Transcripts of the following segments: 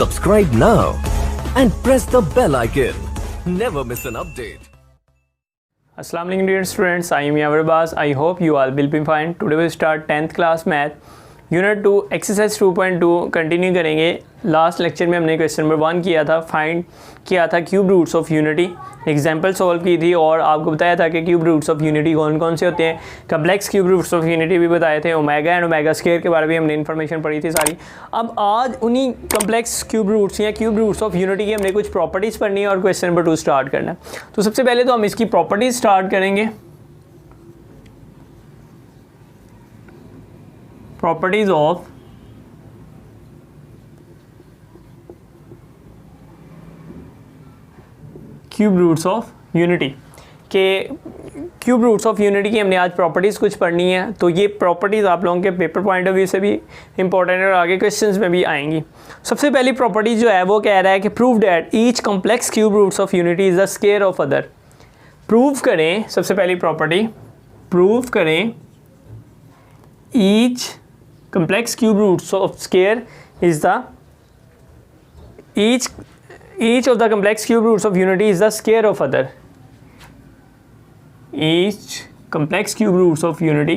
Subscribe now and press the bell icon. Never miss an update. Assalamu alaikum dear students, I am Yavar Abbas. I hope you all will be fine. Today we start 10th class math unit 2 exercise 2.2 continue करेंगे. Last lecture में हमने question number 1 किया था, find किया था cube roots of unity. Example solve की थी और आपको बताया था कि क्यूब रूट्स ऑफ यूनिटी कौन कौन से होते हैं. Complex cube roots of unity भी बताए थे. ओमेगा एंड ओमेगा स्क्वायर के बारे में हमने इन्फॉर्मेशन पढ़ी थी सारी. अब आज उन्हीं कम्प्लेक्स क्यूब रूट्स या क्यूब रूट्स ऑफ यूनिटी की हमने कुछ प्रॉपर्टीज़ पढ़नी है और क्वेश्चन नंबर 2 स्टार्ट करना है. तो सबसे पहले तो हम इसकी प्रॉपर्टीज़ स्टार्ट करेंगे. Properties of cube roots of unity के क्यूब रूट्स ऑफ यूनिटी की हमने आज प्रॉपर्टीज़ कुछ पढ़नी है. तो ये प्रॉपर्टीज़ आप लोगों के पेपर पॉइंट ऑफ व्यू से भी इंपॉर्टेंट है और आगे क्वेश्चंस में भी आएंगी. सबसे पहली प्रॉपर्टी जो है वो कह रहा है कि prove that each complex cube roots of unity is the square of other. Prove करें, सबसे पहली प्रॉपर्टी प्रूव करें each complex cube roots of square is the each of the complex cube roots of unity is the square of other. Each complex cube roots of unity,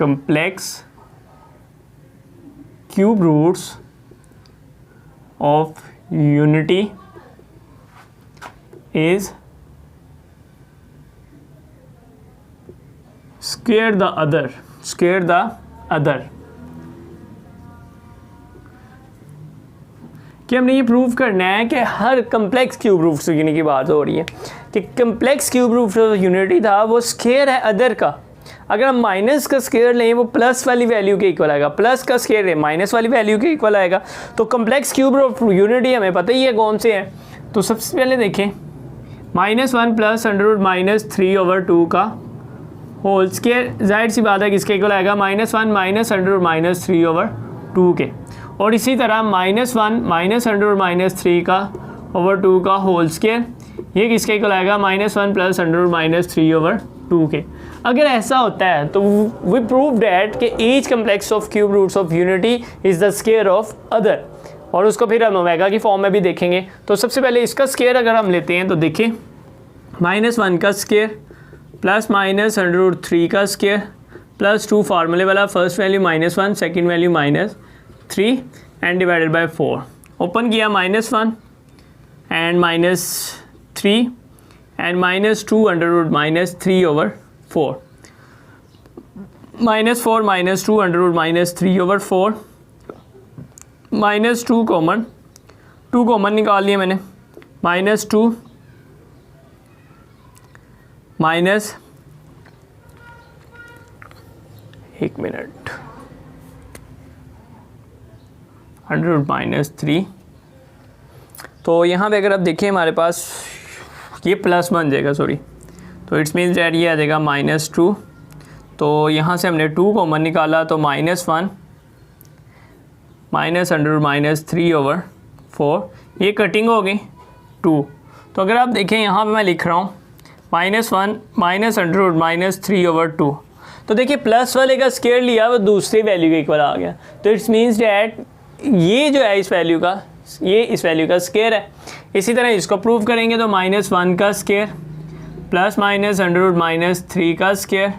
complex cube roots of unity is square the other. कि हमने ये prove करना है कि हर complex cube roots unity की बात हो रही है कि कम्प्लेक्स क्यूब रूट्स यूनिटी था वो स्क्वायर है अदर का. अगर हम माइनस का स्क्वायर लें वो प्लस वाली वैल्यू के इक्वल आएगा, प्लस का स्क्वायर लें माइनस वाली वैल्यू के इक्वल आएगा. तो कम्प्लेक्स क्यूब रूट यूनिटी हमें पता ही है कौन से हैं. तो सबसे पहले देखें -1 प्लस √-3/2 का होल स्क्वायर. जाहिर सी बात है किसके इक्वल आएगा, -1 -√-3/2 के. और इसी तरह -1 -√-3 का ओवर 2 का होल स्क्वायर, ये किसके इक्वल आएगा, -1 प्लस √-3/2 के. अगर ऐसा होता है तो वी प्रूव डैट कि each complex of cube roots of unity is the square of other. और उसको फिर हम ओमेगा की फॉर्म में भी देखेंगे. तो सबसे पहले इसका स्क्वायर अगर हम लेते हैं तो देखिए -1 का स्क्वायर प्लस -√3 का स्क्वायर प्लस 2 फार्मूले वाला, first value -1 second value -3 and divided by 4. Open किया -1 एंड -3 एंड -2 √-3/4 -4 -2 √-3/4 -2 कॉमन निकाल लिया मैंने. -2 माइनस 1 मिनट 100-3. तो यहाँ पे अगर आप देखें हमारे पास ये प्लस बन जाएगा, सॉरी, तो इट्स मीन्स डैट ये आ जाएगा -2. तो यहाँ से हमने 2 कॉमन निकाला तो -1 -100-3/4, ये कटिंग हो गई 2. तो अगर आप देखें यहाँ पे मैं लिख रहा हूँ -1 -100-3/2. तो देखिए प्लस वाले का स्क्वायर लिया वो दूसरी वैल्यू के इक्वल आ गया. तो इट्स मीन्स डैट ये जो है इस वैल्यू का, ये इस वैल्यू का स्क्वायर है. इसी तरह इसको प्रूव करेंगे तो -1 का स्क्वायर प्लस -100-3 का स्क्वायर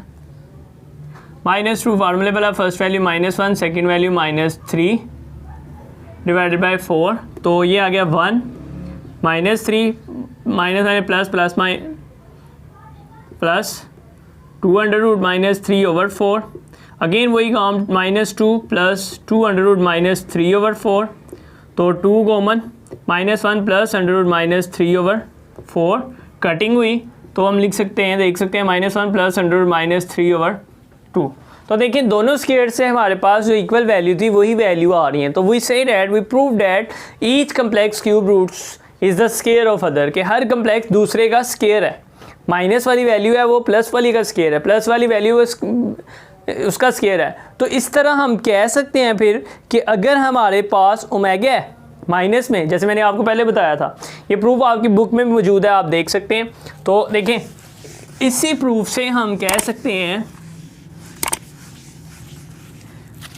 -2 फार्मूले वाला, first value -1 second value -3 divided by 4. तो ये आ गया 1 -3 प्लस 200√-3/4. अगेन वही काम, -2 प्लस 200√-3/4. तो 2 कॉमन -1 प्लस 100√-3/4 कटिंग हुई. तो हम लिख सकते हैं, देख सकते हैं -1 प्लस 100√-3/2. तो देखिए दोनों स्क्वायर से हमारे पास जो इक्वल वैल्यू थी वही वैल्यू आ रही हैं. तो we say that we prove that each complex cube roots is the square of other, कि हर कम्प्लेक्स दूसरे का स्क्वायर है. माइनस वाली वैल्यू है वो प्लस वाली का स्क्वायर है, प्लस वाली वैल्यू उसका स्क्वायर है. तो इस तरह हम कह सकते हैं फिर कि अगर हमारे पास ओमेगा है माइनस में, जैसे मैंने आपको पहले बताया था, ये प्रूफ आपकी बुक में भी मौजूद है, आप देख सकते हैं. तो देखें इसी प्रूफ से हम कह सकते हैं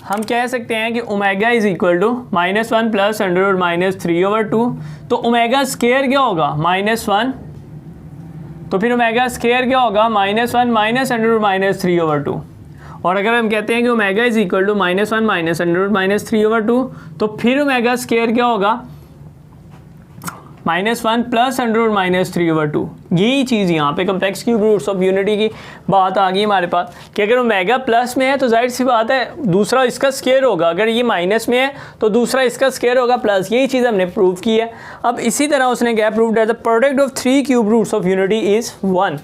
हम कह सकते हैं कि omega is equal to -1 plus √-3/2। तो ओमेगा स्केयर क्या होगा? -1। तो फिर ओमेगा स्केयर क्या होगा? -1 माइनस √-3/2। और अगर हम कहते हैं कि omega is equal to -1 minus √-3/2, तो फिर ओमेगा स्केयर क्या होगा? -1 प्लस √-3/2। यही चीज़ यहाँ पे complex cube roots of unity की बात आ गई हमारे पास कि अगर ओमेगा प्लस में है तो जाहिर सी बात है दूसरा इसका स्केयर होगा, अगर ये माइनस में है तो दूसरा इसका स्केयर होगा प्लस। यही चीज़ हमने प्रूव की है। अब इसी तरह उसने क्या prove that the product of 3 cube roots of unity is 1।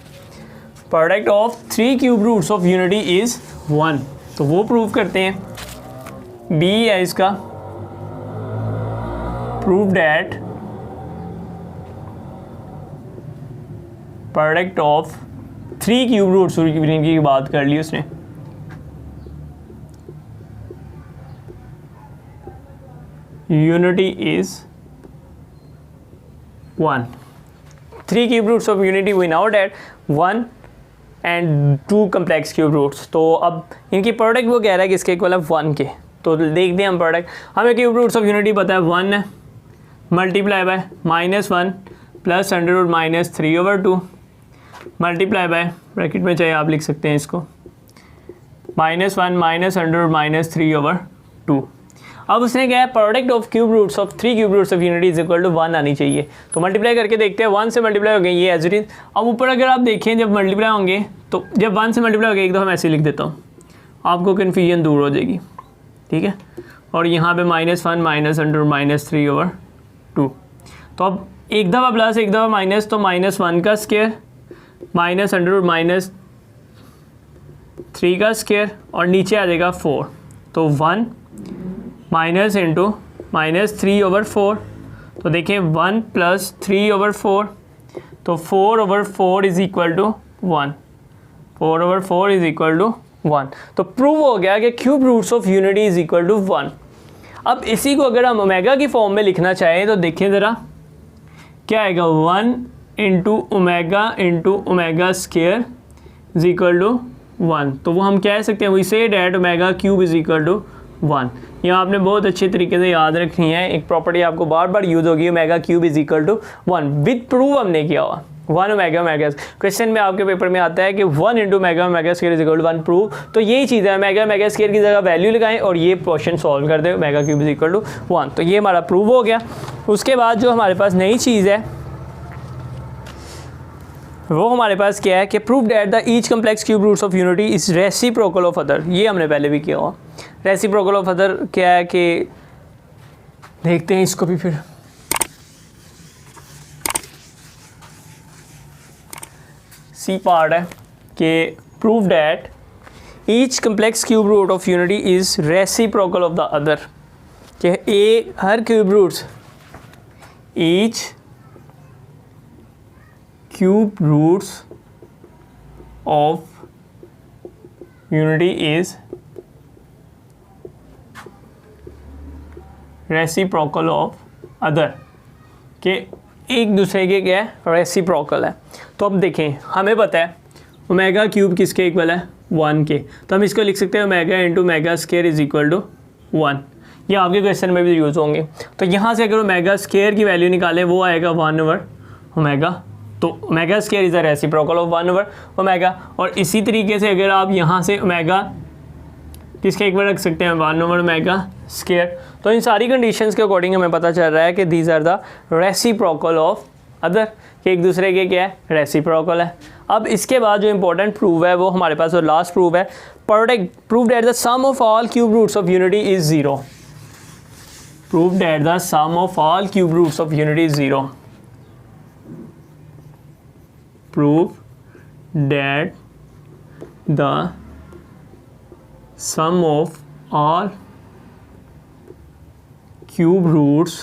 Product of 3 cube roots of unity is 1। तो वो प्रूव करते हैं। बी है इसका, prove that product of 3 cube roots की बात कर ली उसने। Unity is 1। 3 cube roots of unity we know that 1 and 2 complex cube roots. तो अब इनकी प्रोडक्ट वो कह रहा है कि इसके इक्वल है 1 के। तो देखते हैं हम प्रोडक्ट। हमें क्यूब रूट्स ऑफ यूनिटी पता है 1 है, multiply by -1 plus √-3/2 multiply by, bracket में चाहिए आप लिख सकते हैं इसको, -1 माइनस √-3/2। अब उसने क्या है? Product of cube roots of 3 cube roots of unity is equal to 1 आनी चाहिए। तो मल्टीप्लाई करके देखते हैं। 1 से मल्टीप्लाई हो गए ये एज इट इज। अब ऊपर अगर आप देखें जब मल्टीप्लाई होंगे तो जब 1 से मल्टीप्लाई हो गए एक दफ़ा मैं ऐसे लिख देता हूँ, आपको कन्फ्यूजन दूर हो जाएगी, ठीक है। और यहाँ पे -1 माइनस √-3/2। तो अब एक दफ़ा प्लस एक दफ़ा माइनस, तो -1 का स्केयर माइनस √-3 का स्केयर और नीचे आ जाएगा 4। तो 1 माइनस इंटू -3/4। तो देखें 1 प्लस 3/4, तो 4/4 is equal to 1। 4/4 is equal to 1। तो प्रूव हो गया कि cube roots of unity is equal to 1। अब इसी को अगर हम ओमेगा की फॉर्म में लिखना चाहें तो देखिए ज़रा क्या आएगा? 1 into omega square is equal to 1। तो वो हम कह सकते हैं we say that omega cube is equal to 1। यह आपने बहुत अच्छे तरीके से याद रखनी है। एक प्रॉपर्टी आपको बार बार यूज़ होगी, omega cube is equal to 1 with prove हमने किया हुआ 1 ओमेगा। क्वेश्चन में आपके पेपर में आता है कि 1 into omega square is equal to 1 prove. तो यही चीज़ है, ओमेगा स्केयर की जगह वैल्यू लगाएं और ये क्वेश्चन सॉल्व कर दें, omega cube is equal to 1। तो ये हमारा प्रूव हो गया। उसके बाद जो हमारे पास नई चीज़ है वो हमारे पास क्या है कि prove that the each complex cube roots of unity is reciprocal of other. ये हमने पहले भी किया हुआ। रेसिप्रोकल ऑफ अदर क्या है कि देखते हैं इसको भी फिर। सी पार्ट है कि prove that each complex cube root of unity is reciprocal of the other. कि हर cube roots, each cube roots of unity is reciprocal of other। कि एक दूसरे के क्या है? रेसिप्रोकल है। तो अब देखें हमें पता है ओमेगा क्यूब किसके इक्वल है? 1 के। तो हम इसको लिख सकते हैं omega into omega square is equal to 1। ये आपके क्वेश्चन में भी यूज़ होंगे। तो यहाँ से अगर ओमेगा स्केयर की वैल्यू निकालें वो आएगा 1/ओमेगा। तो omega square is a reciprocal of 1/ओमेगा। और इसी तरीके से अगर आप यहाँ से ओमेगा किसके इक्वल रख सकते हैं? 1/ओमेगा स्केयर। तो इन सारी कंडीशंस के अकॉर्डिंग हमें पता चल रहा है कि these are the reciprocal of other, कि एक दूसरे के क्या है? रेसिप्रोकल है। अब इसके बाद जो इंपॉर्टेंट प्रूव है वो हमारे पास और लास्ट प्रूव है, prove that the sum of all cube roots of unity is 0। Prove that the sum of all cube roots of unity is 0। Prove that the sum of all cube roots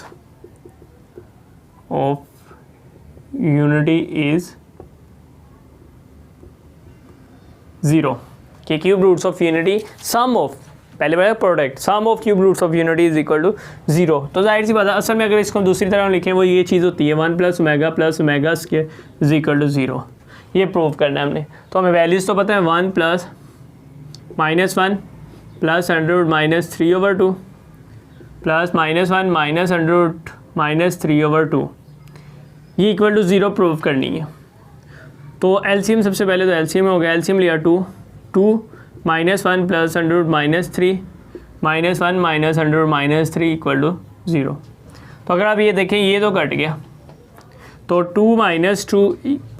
of unity is 0। कि cube roots of unity sum of, पहले बार product sum of cube roots of unity is equal to 0। तो जाहिर सी बात है असल में अगर इसको दूसरी तरह लिखें वो ये चीज़ होती है 1 plus omega square is equal to 0। ये प्रूव करना है हमने। तो हमें वैल्यूज़ तो पता है 1 plus -1 plus under root minus 3/2 plus -1 minus under root minus 3/2 ये इक्वल टू 0 प्रूव करनी है। तो एलसीएम सबसे पहले तो एलसीएम हो गया, एलसीएम लिया 2 -1 plus under root -3 -1 minus under root -3 equal to 0। तो अगर आप ये देखें ये तो कट गया, तो 2 -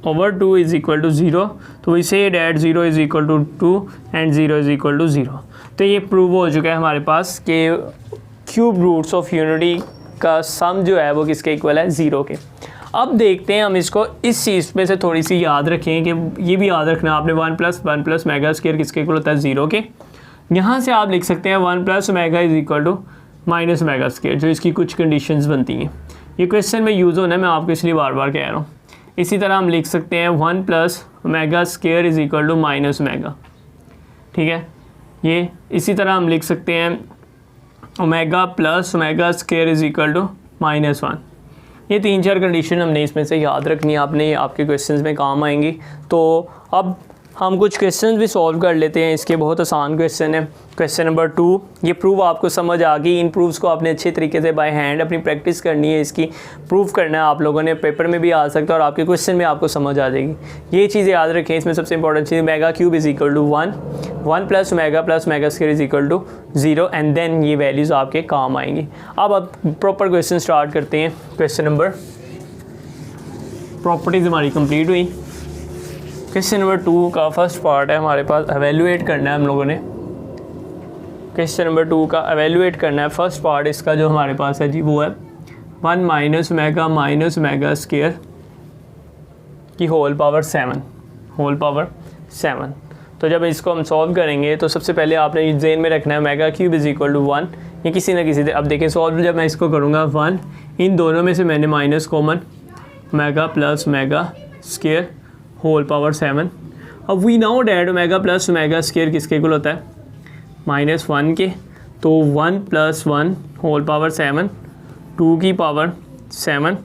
2/2 इज इक्वल टू 0। तो we say that 0 is equal to 2 and 0 is equal to 0। तो ये प्रूव हो चुका है हमारे पास कि क्यूब रूट्स ऑफ यूनिटी का सम जो है वो किसके इक्वल है, 0 के। अब देखते हैं हम इसको इस चीज़ में से थोड़ी सी याद रखें कि ये भी याद रखना आपने 1 + 1 + मेगा स्क्वायर किसके इक्वल होता है, 0 के। यहाँ से आप लिख सकते हैं 1 + omega is equal to minus omega square, जो इसकी कुछ कंडीशंस बनती हैं। ये क्वेश्चन में यूज़ होना है, मैं आपको इसलिए बार बार कह रहा हूँ। इसी तरह हम लिख सकते हैं 1 + omega square is equal to minus omega, ठीक है। ये इसी तरह हम लिख सकते हैं omega + omega square is equal to -1। ये 3-4 कंडीशन हमने इसमें से याद रखनी है, आपने आपके क्वेश्चंस में काम आएंगी। तो अब हम कुछ क्वेश्चंस भी सॉल्व कर लेते हैं इसके, बहुत आसान क्वेश्चन है। क्वेश्चन नंबर 2, ये प्रूफ आपको समझ आ गई। इन प्रूफ्स को आपने अच्छे तरीके से बाय हैंड अपनी प्रैक्टिस करनी है, इसकी प्रूफ करना है आप लोगों ने। पेपर में भी आ सकता है और आपके क्वेश्चन में आपको समझ आ जाएगी। ये चीज़ें याद रखें, इसमें सबसे इंपॉर्टेंट चीज़ omega cube is equal to 1 + omega + omega square is equal to 0 and then ये वैल्यूज़ आपके काम आएंगी। अब प्रॉपर क्वेश्चन स्टार्ट करते हैं। क्वेश्चन नंबर, प्रॉपर्टीज़ हमारी कंप्लीट हुई। क्वेश्चन नंबर 2 का फर्स्ट पार्ट है हमारे पास, एवेलुएट करना है हम लोगों ने। क्वेश्चन नंबर 2 का एवेलुएट करना है। फर्स्ट पार्ट इसका जो हमारे पास है जी वो है 1 - ओमेगा - ओमेगा स्क्वायर की होल पावर 7। तो जब इसको हम सॉल्व करेंगे तो सबसे पहले आपने जेन में रखना है omega cube is equal to 1। ये किसी ना किसी, अब देखिए सॉल्व जब मैं इसको करूँगा 1, इन दोनों में से मैंने minus common, omega + omega square whole power 7। अब we now that omega + omega square किसके इक्वल होता है, -1 के। तो 1 + 1 होल पावर 7, 2 की पावर 7,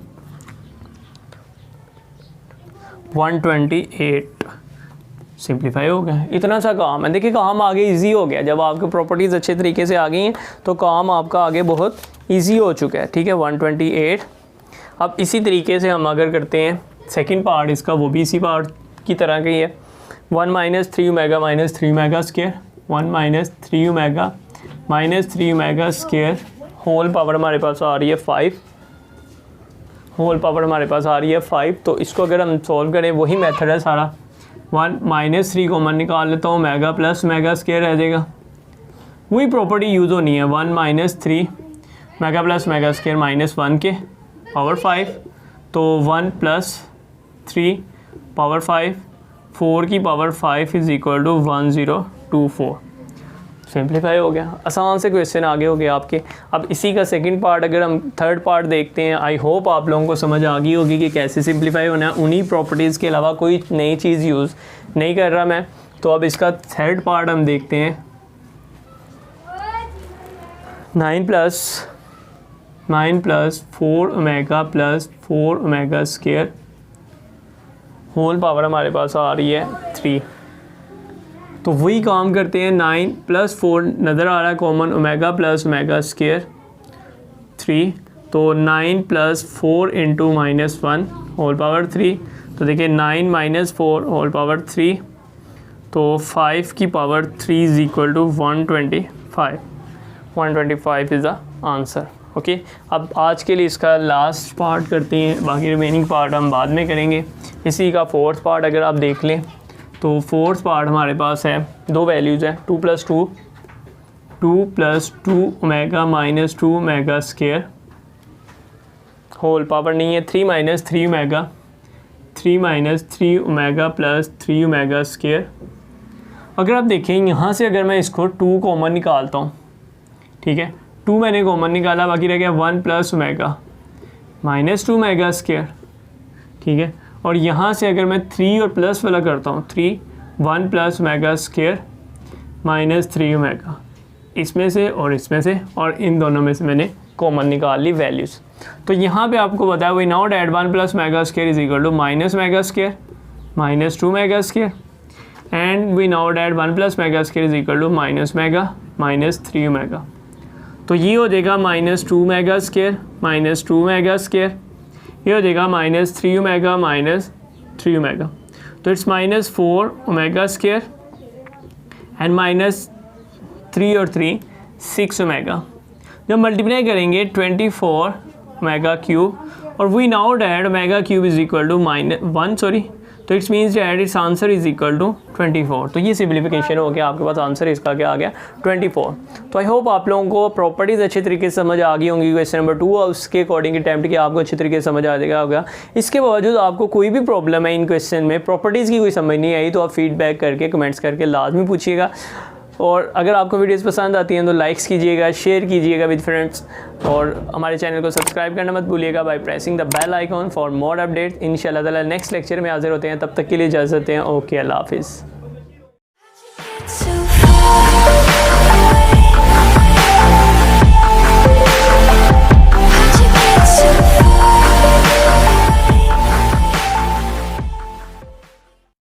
128 सिंप्लीफाई हो गया। इतना सा काम है। देखिए काम आगे इजी हो गया, जब आपके प्रॉपर्टीज़ अच्छे तरीके से आ गई हैं तो काम आपका आगे बहुत इजी हो चुका है, ठीक है। 128। अब इसी तरीके से हम अगर करते हैं सेकंड पार्ट इसका, वो भी इसी पार्ट की तरह का ही है। 1 - 3 omega - 3 omega square, 1 - 3 omega - 3 omega square whole power हमारे पास आ रही है 5, होल पावर हमारे पास आ रही है 5। तो इसको अगर हम सॉल्व करें वही मेथड है सारा। 1 - 3 कॉमन निकाल लेता हूँ, ओमेगा + ओमेगा स्क्वायर रह जाएगा। वही प्रॉपर्टी यूज़ होनी है, 1 - 3 ओमेगा + ओमेगा स्क्वायर -1 के पावर 5। तो 1 + 3 पावर 5, 4 की power 5 is equal to 1024। Simplify हो गया। आसान से क्वेश्चन आगे हो गए आपके। अब इसी का सेकंड पार्ट अगर हम थर्ड पार्ट देखते हैं, आई होप आप लोगों को समझ आ गई होगी कि कैसे सिंप्लीफाई होना है। उन्हीं प्रॉपर्टीज़ के अलावा कोई नई चीज़ यूज़ नहीं कर रहा मैं। तो अब इसका थर्ड पार्ट हम देखते हैं। 9 + 4 omega + 4 omega square whole power हमारे पास आ रही है 3। तो वही काम करते हैं, 9 + 4 नज़र आ रहा है कॉमन, ओमेगा + ओमेगा स्क्वायर 3। तो 9 + 4 × -1 होल पावर 3। तो देखिए 9 - 4 होल पावर 3, तो 5 की power 3 is equal to 125। 125 is the answer. Okay. अब आज के लिए इसका लास्ट पार्ट करते हैं, बाकी रिमेनिंग पार्ट हम बाद में करेंगे। इसी का फोर्थ पार्ट अगर आप देख लें तो फोर्थ पार्ट हमारे पास है, दो वैल्यूज़ हैं, 2 + 2 omega - 2 omega square whole power नहीं है 3 - 3 ओमेगा, 3 - 3 ओमेगा + 3 ओमेगा स्क्वायर। अगर आप देखें यहाँ से अगर मैं इसको 2 कॉमन निकालता हूँ, ठीक है, 2 मैंने कॉमन निकाला, बाकी रह गया 1 + ओमेगा - 2 ओमेगा स्क्वायर, ठीक है। और यहाँ से अगर मैं 3 और प्लस वाला करता हूँ, 3 1 + ओमेगा स्क्वायर -3 ओमेगा, इसमें से और इसमें से, और इन दोनों में से मैंने कॉमन निकाल ली वैल्यूज़। तो यहाँ पे आपको बताया वही know that 1 + omega square is equal to -omega square -2 omega square and we now that 1 plus omega square is equal to minus omega minus 3 omega. तो ये हो जाएगा minus 2 omega square minus 2 omega square, ये हो जाएगा minus 3 omega minus 3 omega. तो it's minus 4 omega square and minus 3 और 3 6 omega. जब मल्टीप्लाई करेंगे 24 ओमेगा क्यूब और we now that omega cube is equal to -1 sorry, तो it's means that it's answer is equal to 24। तो ये simplification हो गया, आपके पास आंसर इसका क्या आ गया 24। तो आई होप आप लोगों को प्रॉपर्टीज़ अच्छे तरीके से समझ आ गई होंगी क्वेश्चन नंबर 2 और उसके अकॉर्डिंग अटैम्प्ट किया, आपको अच्छे तरीके से समझ आ जाएगा होगा। इसके बावजूद आपको कोई भी प्रॉब्लम है इन क्वेश्चन में, प्रॉपर्टीज़ की कोई समझ नहीं आई, तो आप फीडबैक करके कमेंट्स करके लाजमी पूछिएगा। और अगर आपको वीडियोस पसंद आती हैं तो लाइक्स कीजिएगा, शेयर कीजिएगा विद फ्रेंड्स, और हमारे चैनल को सब्सक्राइब करना मत भूलिएगा by pressing the bell icon for more updates. इंशाल्लाह ताला नेक्स्ट लेक्चर में हाजिर होते हैं, तब तक के लिए इजाज़त दें। ओके, अल्लाह हाफिज़।